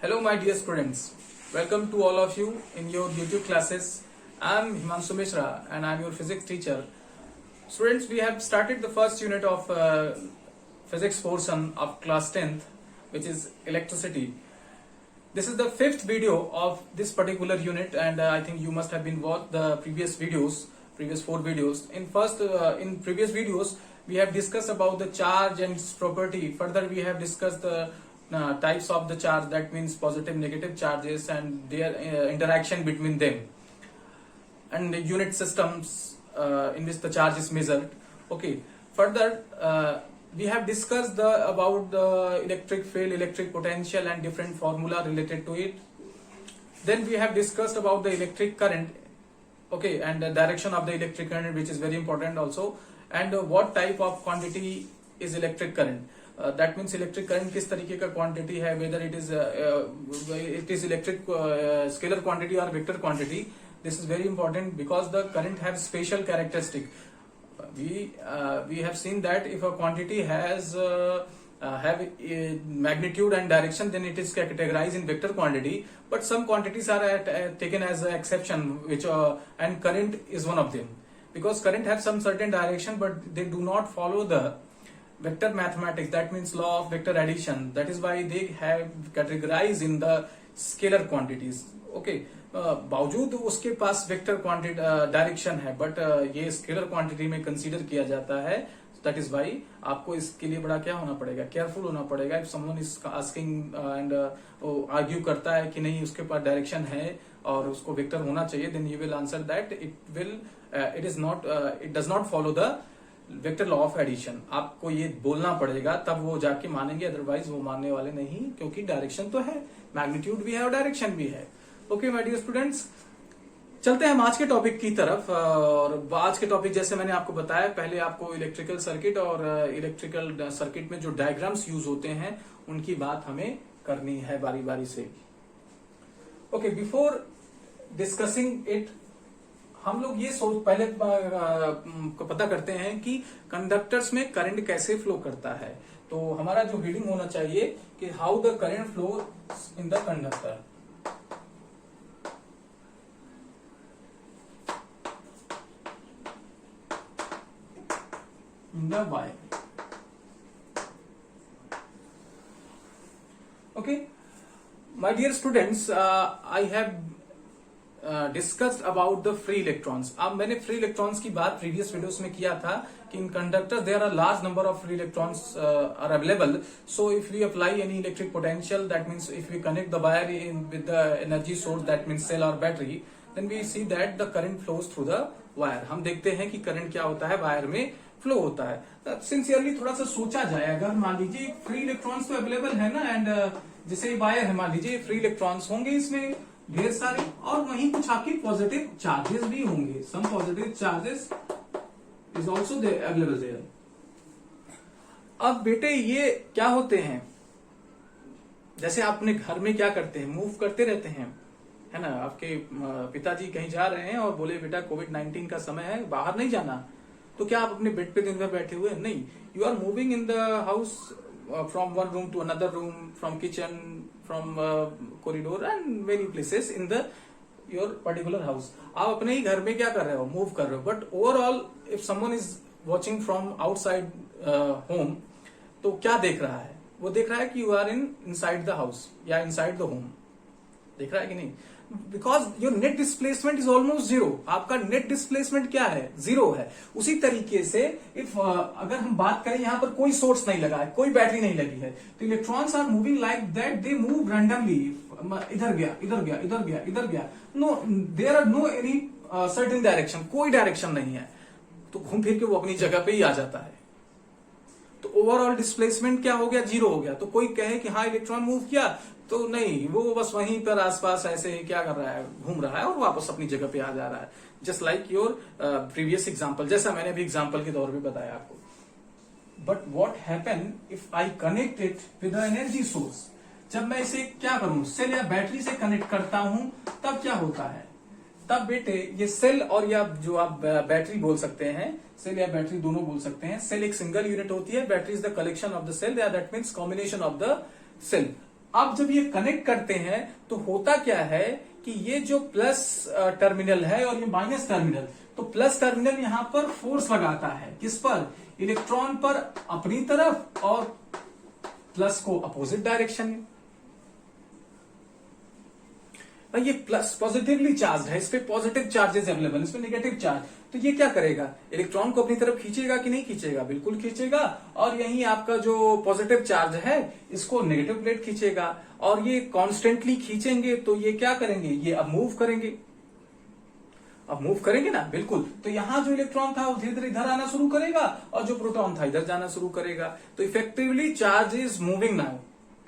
Hello my dear students, welcome to all of you in your YouTube classes. I am Himanshu Mishra and I am your physics teacher. Students, we have started the first unit of physics portion of class 10th, which is electricity. This is the fifth video of this particular unit, and I think you must have been watched the previous four videos. In previous videos we have discussed about the charge and its property. Further we have discussed the types of the charge, that means positive negative charges and their interaction between them, and the unit systems in which the charge is measured. Okay, further we have discussed about the electric field, electric potential and different formula related to it. Then we have discussed about the electric current, okay, and the direction of the electric current, which is very important also, and what type of quantity is electric current. That means electric current किस तरीके का quantity है, whether it is electric scalar quantity or vector quantity. This is very important because the current has special characteristic. We have seen that if a quantity has have a magnitude and direction, then it is categorized in vector quantity. But some quantities are taken as an exception, which and current is one of them, because current have some certain direction, but they do not follow the vector mathematics, that means law of vector addition. That is why they have categorized in the scalar quantities. Okay, बावजूद उसके पास vector quantity direction है, but ये scalar quantity में consider किया जाता है. That is why आपको इसके लिए बड़ा क्या होना पड़ेगा, केयरफुल होना पड़ेगा. If someone is asking and argue करता है कि नहीं उसके पास डायरेक्शन है और उसको वेक्टर होना चाहिए, then you will answer that it does not follow the vector law of addition. आपको ये बोलना पड़ेगा तब वो जाके मानेंगे, अदरवाइज वो मानने वाले नहीं, क्योंकि डायरेक्शन तो है, मैग्नीट्यूड भी है और डायरेक्शन भी है. ओके माय डियर स्टूडेंट्स, चलते हैं हम आज के टॉपिक की तरफ. और आज के टॉपिक जैसे मैंने आपको बताया, पहले आपको इलेक्ट्रिकल सर्किट और इलेक्ट्रिकल सर्किट में जो डायग्राम्स यूज होते हैं उनकी बात हमें करनी है बारी बारी से. ओके, बिफोर डिस्कसिंग इट, हम लोग ये पहले पता करते हैं कि कंडक्टर्स में करंट कैसे फ्लो करता है. तो हमारा जो रीडिंग होना चाहिए कि how the current flow in the conductor. In the wire. Okay, my dear students, I have discussed about the free electrons. अब मैंने free electrons की बात previous videos में किया था कि in conductors there are large number of free electrons are available. So if we apply any electric potential, that means if we connect the wire with the energy source, that means cell or battery, then we see that the current flows through the wire. हम देखते हैं कि current क्या होता है, wire में flow होता है. सिंसियरली थोड़ा सा सोचा जाए, अगर मान लीजिए फ्री इलेक्ट्रॉन्स तो अवेलेबल है ना, एंड जैसे वायर है, मान लीजिए फ्री इलेक्ट्रॉन्स होंगे इसमें ढेर सारे, और वहीं कुछ आपके पॉजिटिव चार्जेस भी होंगे. Some positive charges is also available there. अब बेटे ये क्या होते हैं, जैसे आप अपने घर में क्या करते हैं, मूव करते रहते हैं, है ना. आपके पिताजी कहीं जा रहे हैं और बोले बेटा कोविड-19 का समय है, बाहर नहीं जाना, तो क्या आप अपने बेड पे दिन भर बैठे हुए? नहीं, you are moving in the house from one room to another room, from kitchen, from corridor and many places in the your particular house. आप अपने ही घर में क्या कर रहे हो, मूव कर रहे हो. But overall if someone is watching from outside home, तो क्या देख रहा है, वो देख रहा है कि you are inside the house या इनसाइड द होम. देख रहा है कि नहीं? Because your net displacement is almost zero. आपका नेट डिस्प्लेसमेंट क्या है, जीरो है. उसी तरीके से इफ अगर हम बात करें, यहां पर कोई सोर्स नहीं लगा है, कोई बैटरी नहीं लगी है, तो electrons are moving like that, they move randomly. इधर गया, इधर गया, इधर गया, इधर गया. No, there are no any certain direction, कोई डायरेक्शन नहीं है, तो घूम फिर के वो अपनी जगह पे ही आ जाता है. तो ओवरऑल डिस्प्लेसमेंट क्या हो गया, जीरो हो गया. तो कोई कहे कि हाँ इलेक्ट्रॉन मूव किया, तो नहीं, वो बस वहीं पर आसपास ऐसे क्या कर रहा है, घूम रहा है और वापस अपनी जगह पे आ जा रहा है. Just like your previous example, जैसा मैंने भी एग्जांपल के तौर पे बताया आपको. But what happen if I connect it with energy source. जब मैं इसे क्या करूं, सेल या बैटरी से कनेक्ट करता हूं, तब क्या होता है, तब बेटे ये सेल और या जो आप बैटरी बोल सकते हैं, सेल या बैटरी दोनों बोल सकते हैं. सेल एक सिंगल यूनिट होती है, battery is the collection of the cell, that means combination of the cell. अब जब ये कनेक्ट करते हैं तो होता क्या है कि ये जो प्लस टर्मिनल है और ये माइनस टर्मिनल, तो प्लस टर्मिनल यहां पर फोर्स लगाता है किस पर, इलेक्ट्रॉन पर अपनी तरफ, और प्लस को अपोजिट डायरेक्शन में। ये प्लस पॉजिटिवली चार्ज है, इस पे पॉजिटिव चार्जेस अवेलेबल, इसमें नेगेटिव चार्ज, तो ये क्या करेगा, इलेक्ट्रॉन को अपनी तरफ खींचेगा कि नहीं खींचेगा, बिल्कुल खींचेगा। और यही आपका जो पॉजिटिव चार्ज है इसको नेगेटिव प्लेट खींचेगा, और ये कॉन्स्टेंटली खींचेंगे तो ये क्या करेंगे, ये अब मूव करेंगे, अब मूव करेंगे ना, बिल्कुल। तो यहां जो इलेक्ट्रॉन था वो धीरे धीरे इधर आना शुरू करेगा और जो प्रोटॉन था इधर जाना शुरू करेगा। तो effectively charge is moving now.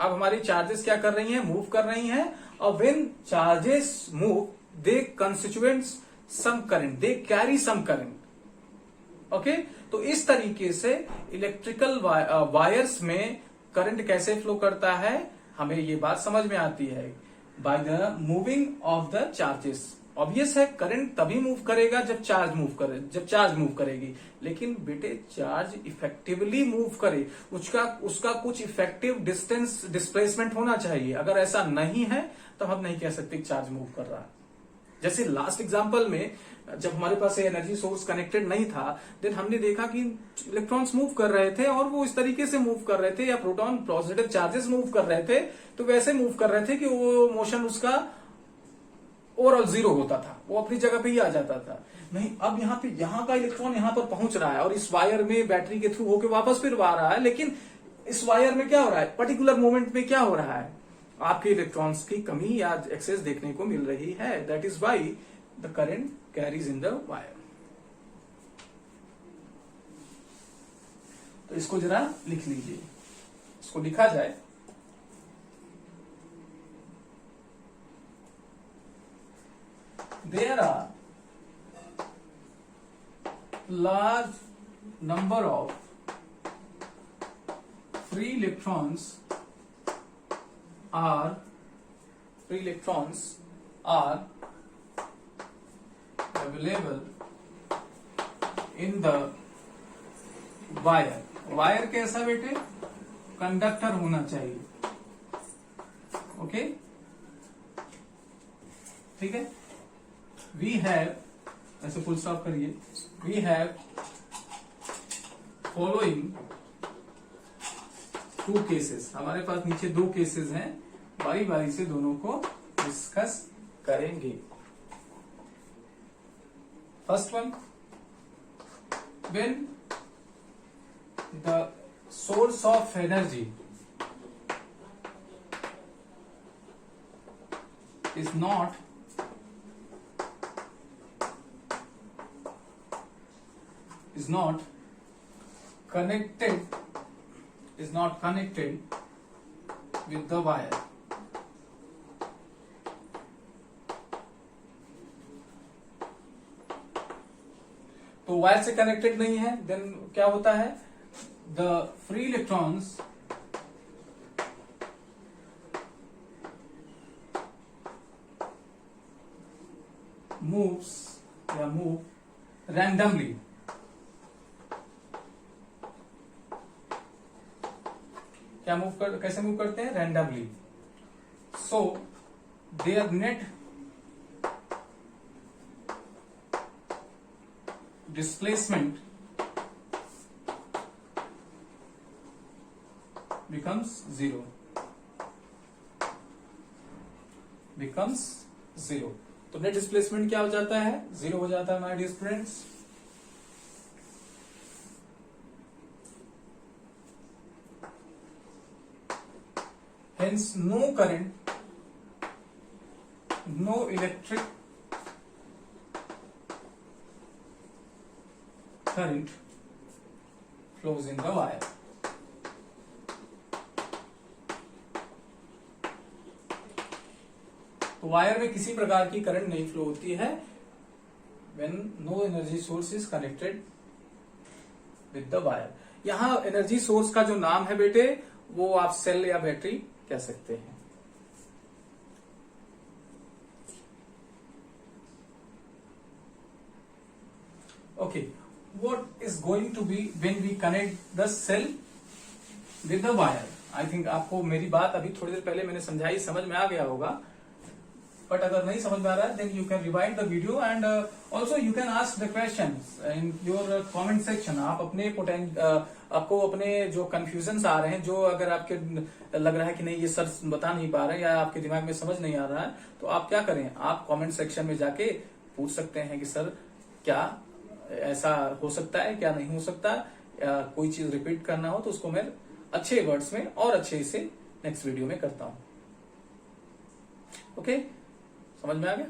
अब हमारी चार्जेस क्या कर रही हैं, मूव कर रही हैं। और when charges move they constituent some current, they carry some current. Okay, तो इस तरीके से इलेक्ट्रिकल वायर्स में करंट कैसे फ्लो करता है, हमें ये बात समझ में आती है, by the moving of the charges. Obvious है करंट तभी मूव करेगा जब चार्ज मूव करेगी, लेकिन बेटे चार्ज इफेक्टिवली मूव करे, उसका कुछ इफेक्टिव डिस्टेंस डिस्प्लेसमेंट होना चाहिए। अगर ऐसा नहीं है तो हम नहीं कह सकते चार्ज मूव कर रहा है। जैसे लास्ट एग्जांपल में जब हमारे पास एनर्जी सोर्स कनेक्टेड नहीं था, देन हमने देखा कि इलेक्ट्रॉन्स मूव कर रहे थे और वो इस तरीके से मूव कर रहे थे, या प्रोटॉन पॉजिटिव चार्जेस मूव कर रहे थे तो वैसे मूव कर रहे थे कि वो मोशन उसका ओवरऑल जीरो होता था, वो अपनी जगह पे ही आ जाता था। नहीं, अब यहाँ का इलेक्ट्रॉन यहाँ पर पहुंच रहा है और इस वायर में बैटरी के थ्रू होकर वापस फिर आ रहा है, लेकिन इस वायर में क्या हो रहा है, पर्टिकुलर मोमेंट में क्या हो रहा है, आपके इलेक्ट्रॉन्स की कमी या एक्सेस देखने को मिल रही है। That is why the current carries in the wire. तो इसको जरा लिख लीजिए, इसको लिखा जाए। There are large number of free electrons are available in the wire. Wire कैसा बेटे, कंडक्टर होना चाहिए। ओके, ठीक है। We have, ऐसे फुल स्टॉप करिए, we have following two cases। हमारे पास नीचे दो केसेस हैं, बारी बारी से दोनों को डिस्कस करेंगे। First one, when the source of energy is not connected with the wire। तो वायर से कनेक्टेड नहीं है, देन क्या होता है, the free electrons move randomly. कैसे मूव करते हैं, randomly. So their net displacement becomes zero। तो नेट डिस्प्लेसमेंट क्या हो जाता है, जीरो हो जाता है my dear students. Hence no current, no electric current flows in the wire। तो वायर में किसी प्रकार की करंट नहीं फ्लो होती है when no energy source is connected with the wire। यहां एनर्जी सोर्स का जो नाम है बेटे, वो आप सेल या बैटरी कह सकते हैं। Okay, what is going to be when we connect the cell with the wire. I think आपको मेरी बात अभी थोड़ी देर पहले मैंने समझाई, समझ में आ गया होगा। बट अगर नहीं समझ में आ रहा है, then you can rewind the video and also you can ask the question in your comment section. आप अपने आपको अपने जो कंफ्यूजन आ रहे हैं, जो अगर आपके लग रहा है कि नहीं ये सर बता नहीं पा रहे हैं या आपके दिमाग में समझ नहीं आ रहा है, तो आप क्या करें, आप कमेंट सेक्शन में जाके पूछ सकते हैं कि सर क्या ऐसा हो सकता है, क्या नहीं हो सकता, या कोई चीज रिपीट करना हो तो उसको मैं अच्छे वर्ड्स में और अच्छे से नेक्स्ट वीडियो में करता हूं। ओके, समझ में आ गया?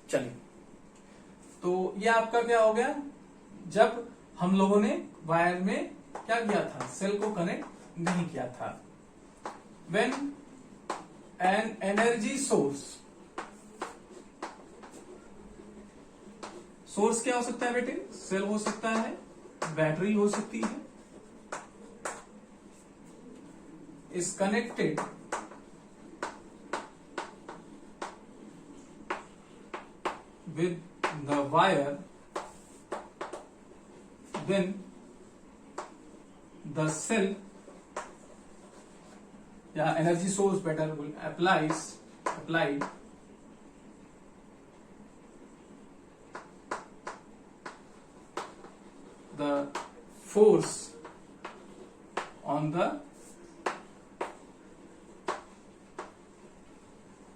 चलिए, तो ये आपका क्या हो गया, जब हम लोगों ने वायर में क्या किया था, सेल को कनेक्ट नहीं किया था। व्हेन एन एनर्जी सोर्स क्या हो सकता है बेटे, सेल हो सकता है, बैटरी हो सकती है, is connected with the wire, then the cell energy source better will applied the force on the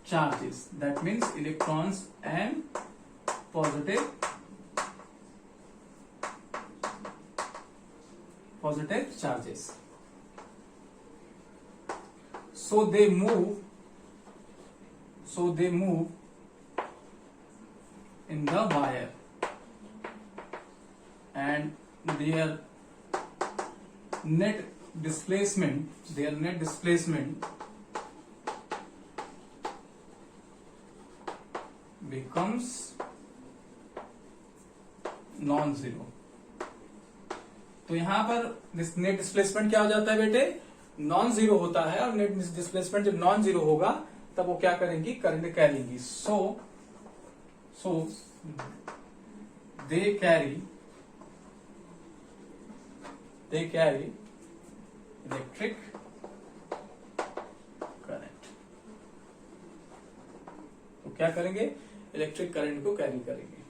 charges, that means electrons and positive charges, so they move in the wire and their net displacement becomes non zero. तो यहां पर net displacement क्या हो जाता है बेटे, non zero होता है, और नेट डिस्प्लेसमेंट जब नॉन जीरो होगा तब वो क्या करेंगी, करंट कैरेंगी। So they carry electric current. तो क्या करेंगे, इलेक्ट्रिक करंट को कैरी करेंगे।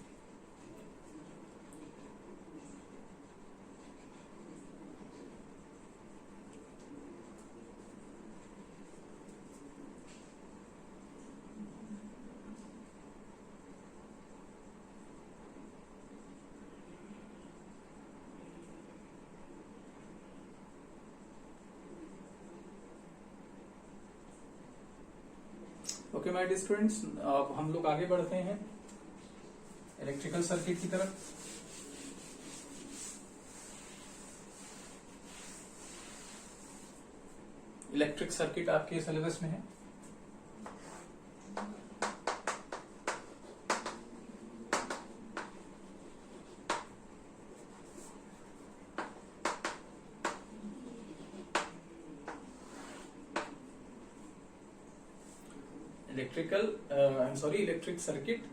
ओके माय डियर स्टूडेंट्स, अब हम लोग आगे बढ़ते हैं इलेक्ट्रिकल सर्किट की तरफ। इलेक्ट्रिक सर्किट आपके सिलेबस में है। Electric circuit.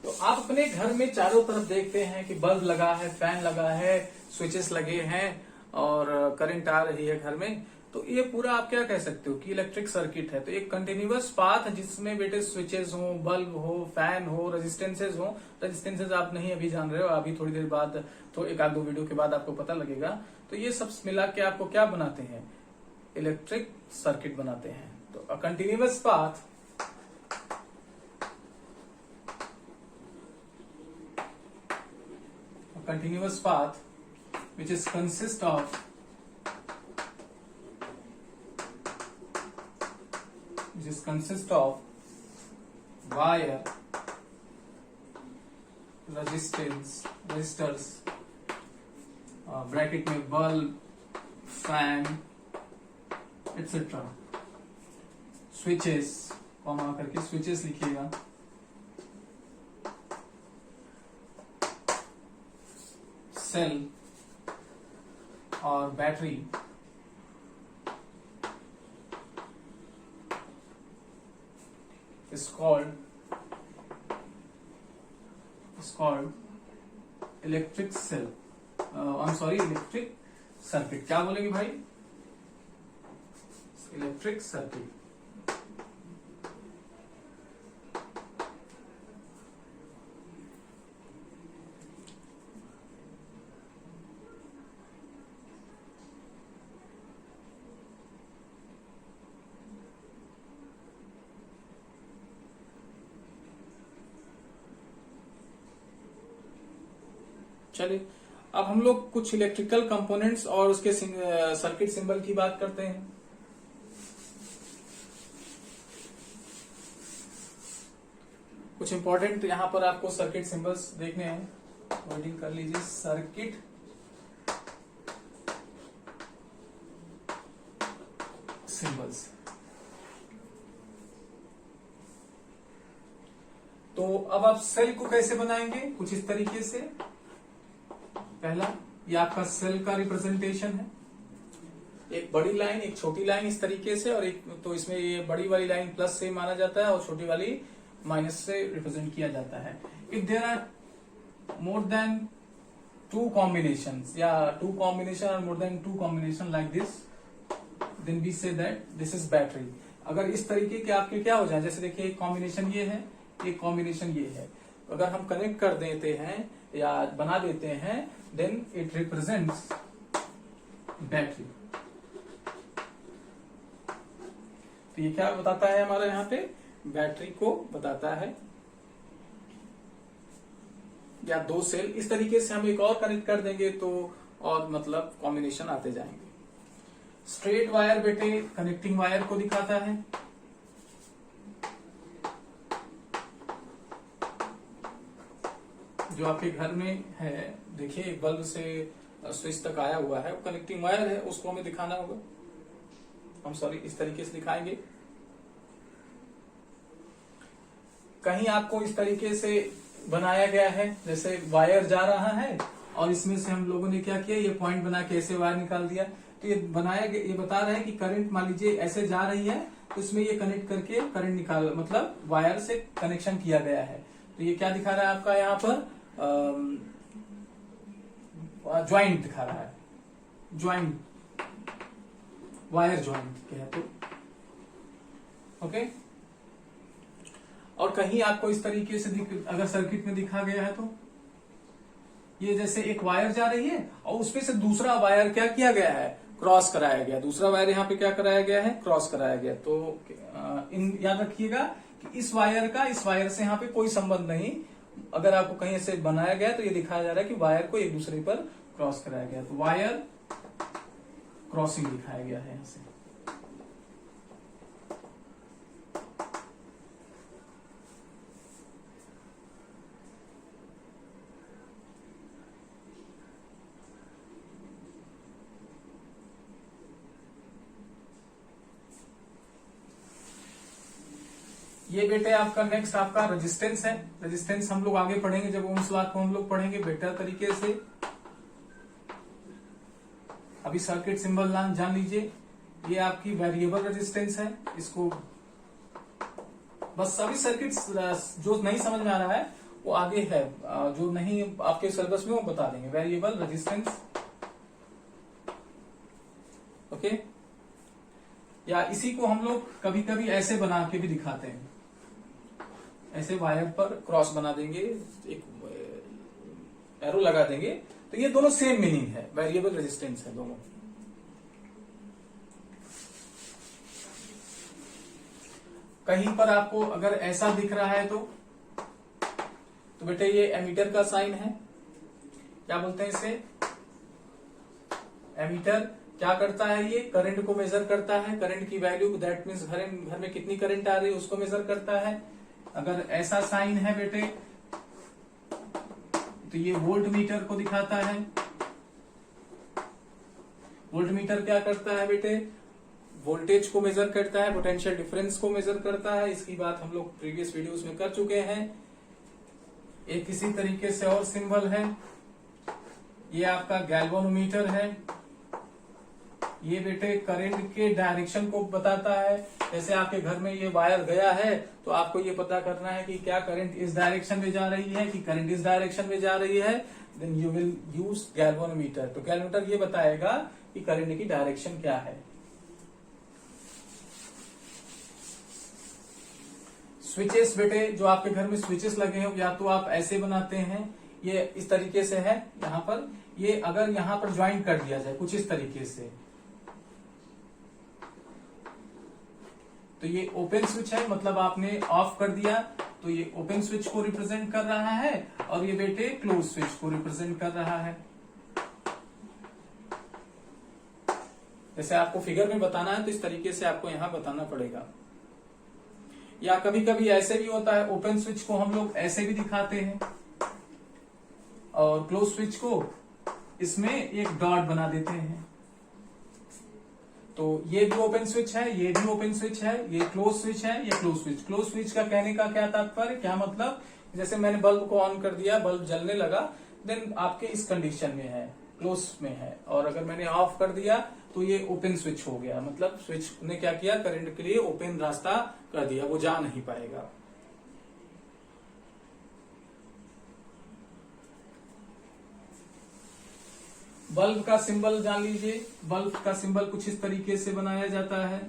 तो आप अपने घर में चारों तरफ देखते हैं कि बल्ब लगा है, फैन लगा है, स्विचेस लगे हैं और करंट आ रही है घर में। तो ये पूरा आप क्या कह सकते हो कि इलेक्ट्रिक सर्किट है। तो एक कंटिन्यूअस पाथ है जिसमें बेटे स्विचेस हो, बल्ब हो, फैन हो, रेजिस्टेंसेज हो। रेजिस्टेंसेज आप नहीं अभी जान रहे हो, अभी थोड़ी देर बाद, तो एक आध दो वीडियो के बाद आपको पता लगेगा। तो ये सब मिला के आपको क्या बनाते हैं, इलेक्ट्रिक सर्किट बनाते हैं। तो a continuous path which is consist of wire, resistors, bracket में bulb, fan etcetera, switches, comma करके स्विचेस लिखिएगा, सेल और battery is called electric cell, electric circuit. क्या बोलेंगे भाई? Electric circuit. चलिए अब हम लोग कुछ इलेक्ट्रिकल कंपोनेंट्स और उसके सर्किट सिंबल की बात करते हैं। कुछ इंपॉर्टेंट यहां पर आपको सर्किट सिंबल्स देखने हैं, नोटिंग कर लीजिए। सर्किट सिंबल्स, तो अब आप सेल को कैसे बनाएंगे? कुछ इस तरीके से। पहला, ये आपका सेल का रिप्रेजेंटेशन है, एक बड़ी लाइन एक छोटी लाइन इस तरीके से, और एक तो इसमें ये बड़ी वाली लाइन प्लस से माना जाता है और छोटी वाली माइनस से रिप्रेजेंट किया जाता है। If there are more than two combination या टू कॉम्बिनेशन और more than two combination like this, then we say that this is battery. अगर इस तरीके के आपके क्या हो जाए, जैसे देखिए एक कॉम्बिनेशन ये है, एक कॉम्बिनेशन ये है, अगर हम कनेक्ट कर देते हैं या बना देते हैं, देन इट रिप्रेजेंट्स बैटरी। तो ये क्या बताता है हमारा यहाँ पे? बैटरी को बताता है। या दो सेल इस तरीके से हम एक और कनेक्ट कर देंगे तो और मतलब कॉम्बिनेशन आते जाएंगे। स्ट्रेट वायर बेटे कनेक्टिंग वायर को दिखाता है। जो आपके घर में है, देखिए एक बल्ब से स्विच तक आया हुआ है, वो कनेक्टिंग वायर है, उसको हमें दिखाना होगा। हम सॉरी इस तरीके से दिखाएंगे। कहीं आपको इस तरीके से बनाया गया है, जैसे वायर जा रहा है और इसमें से हम लोगों ने क्या किया, ये पॉइंट बना के ऐसे वायर निकाल दिया। तो ये बनाया गया, ये बता रहा है कि करंट मान लीजिए ऐसे जा रही है, तो इसमें ये कनेक्ट करके करंट निकाल, मतलब वायर से कनेक्शन किया गया है। तो ये क्या दिखा रहा है आपका यहाँ पर? ज्वाइंट दिखा रहा है, ज्वाइंट, वायर ज्वाइंट क्या है तो ओके। और कहीं आपको इस तरीके से अगर सर्किट में दिखा गया है, तो ये जैसे एक वायर जा रही है और उसपे से दूसरा वायर क्या किया गया है? क्रॉस कराया गया। दूसरा वायर यहाँ पे क्या कराया गया है? क्रॉस कराया गया। तो याद रखिएगा कि इस वायर का इस वायर से यहाँ पे कोई संबंध नहीं। अगर आपको कहीं ऐसे बनाया गया तो ये दिखाया जा रहा है कि वायर को एक दूसरे पर क्रॉस कराया गया, तो वायर क्रॉसिंग दिखाया गया है यहाँ से। ये बेटे आपका नेक्स्ट आपका रेजिस्टेंस है। रेजिस्टेंस हम लोग आगे पढ़ेंगे, जब ओम्स लॉ को हम लोग पढ़ेंगे बेटर तरीके से। अभी सर्किट सिंबल जान लीजिए। ये आपकी वेरिएबल रेजिस्टेंस है, इसको बस सभी सर्किट जो नहीं समझ में आ रहा है वो आगे है, जो नहीं आपके सिलेबस में वो बता देंगे। Variable resistance okay. या इसी को हम लोग कभी कभी ऐसे बना के भी दिखाते हैं, ऐसे वायर पर क्रॉस बना देंगे, एक एरो लगा देंगे, तो ये दोनों सेम मीनिंग है, वेरिएबल रेजिस्टेंस है दोनों। कहीं पर आपको अगर ऐसा दिख रहा है तो बेटे ये एमीटर का साइन है। क्या बोलते हैं इसे? एमीटर क्या करता है? ये करंट को मेजर करता है, करंट की वैल्यू, दैट मीन्स घर में कितनी करंट आ रही है उसको मेजर करता है। अगर ऐसा साइन है बेटे तो ये वोल्ट मीटर को दिखाता है। वोल्ट मीटर क्या करता है बेटे? वोल्टेज को मेजर करता है, पोटेंशियल डिफरेंस को मेजर करता है। इसकी बात हम लोग प्रीवियस वीडियोस में कर चुके हैं। एक किसी तरीके से और सिंबल है, ये आपका गैल्वेनोमीटर है। ये बेटे करंट के डायरेक्शन को बताता है। जैसे आपके घर में ये वायर गया है तो आपको ये पता करना है कि क्या करंट इस डायरेक्शन में जा रही है कि करंट इस डायरेक्शन में जा रही है। Then you will use galvanometer. तो गैल्वेनोमीटर ये बताएगा कि करंट की डायरेक्शन क्या है। स्विचेस बेटे, जो आपके घर में स्विचेस लगे हो, या तो आप ऐसे बनाते हैं, ये इस तरीके से है यहां पर, ये अगर यहां पर ज्वाइन कर दिया जाए कुछ इस तरीके से, तो ये ओपन स्विच है, मतलब आपने ऑफ कर दिया तो ये ओपन स्विच को रिप्रेजेंट कर रहा है, और ये बेटे क्लोज स्विच को रिप्रेजेंट कर रहा है। जैसे आपको फिगर में बताना है तो इस तरीके से आपको यहां बताना पड़ेगा। या कभी कभी ऐसे भी होता है, ओपन स्विच को हम लोग ऐसे भी दिखाते हैं और क्लोज स्विच को इसमें एक डॉट बना देते हैं। तो ये भी ओपन स्विच है, ये भी ओपन स्विच है, ये क्लोज स्विच है, ये क्लोज स्विच। क्लोज स्विच का कहने का क्या तात्पर्य, क्या मतलब, जैसे मैंने बल्ब को ऑन कर दिया, बल्ब जलने लगा, देन आपके इस कंडीशन में है, क्लोज में है, और अगर मैंने ऑफ कर दिया तो ये ओपन स्विच हो गया, मतलब स्विच ने क्या किया, करंट के लिए ओपन रास्ता कर दिया, वो जा नहीं पाएगा। बल्ब का सिंबल जान लीजिए। बल्ब का सिंबल कुछ इस तरीके से बनाया जाता है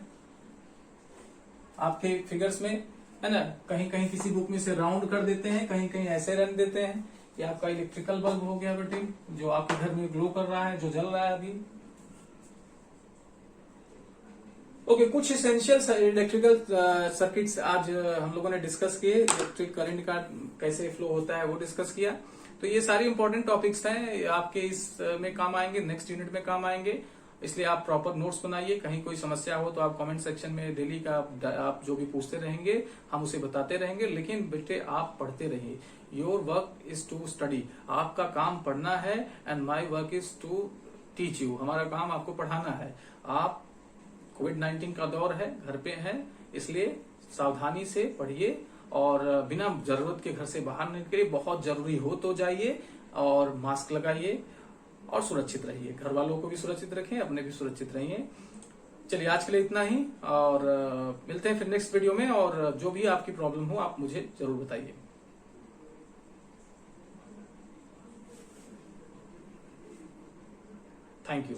आपके फिगर्स में, है ना। कहीं कहीं किसी बुक में से राउंड कर देते हैं, कहीं कहीं ऐसे रन देते हैं। ये आपका इलेक्ट्रिकल बल्ब हो गया बेटे, जो आपके घर में ग्लो कर रहा है, जो जल रहा है अभी। ओके, कुछ इसेंशियल इलेक्ट्रिकल सर्किट्स आज हम लोगों ने डिस्कस किए। इलेक्ट्रिक करंट का कैसे फ्लो होता है वो डिस्कस किया। तो ये सारी इंपॉर्टेंट टॉपिक्स हैं, आपके इस में काम आएंगे, नेक्स्ट यूनिट में काम आएंगे। इसलिए आप प्रॉपर नोट्स बनाइए। कहीं कोई समस्या हो तो आप कमेंट सेक्शन में डेली का आप जो भी पूछते रहेंगे हम उसे बताते रहेंगे। लेकिन बेटे आप पढ़ते रहिए। Your work is to study. आपका काम पढ़ना है and my work is to teach you. हमारा काम आपको पढ़ाना है। आप कोविड-19 का दौर है, घर पे हैं, इसलिए सावधानी से पढ़िए और बिना जरूरत के घर से बाहर नहीं निकलिए। बहुत जरूरी हो तो जाइए और मास्क लगाइए और सुरक्षित रहिए। घर वालों को भी सुरक्षित रखें, अपने भी सुरक्षित रहिए। चलिए आज के लिए इतना ही, और मिलते हैं फिर नेक्स्ट वीडियो में। और जो भी आपकी प्रॉब्लम हो आप मुझे जरूर बताइए। Thank you.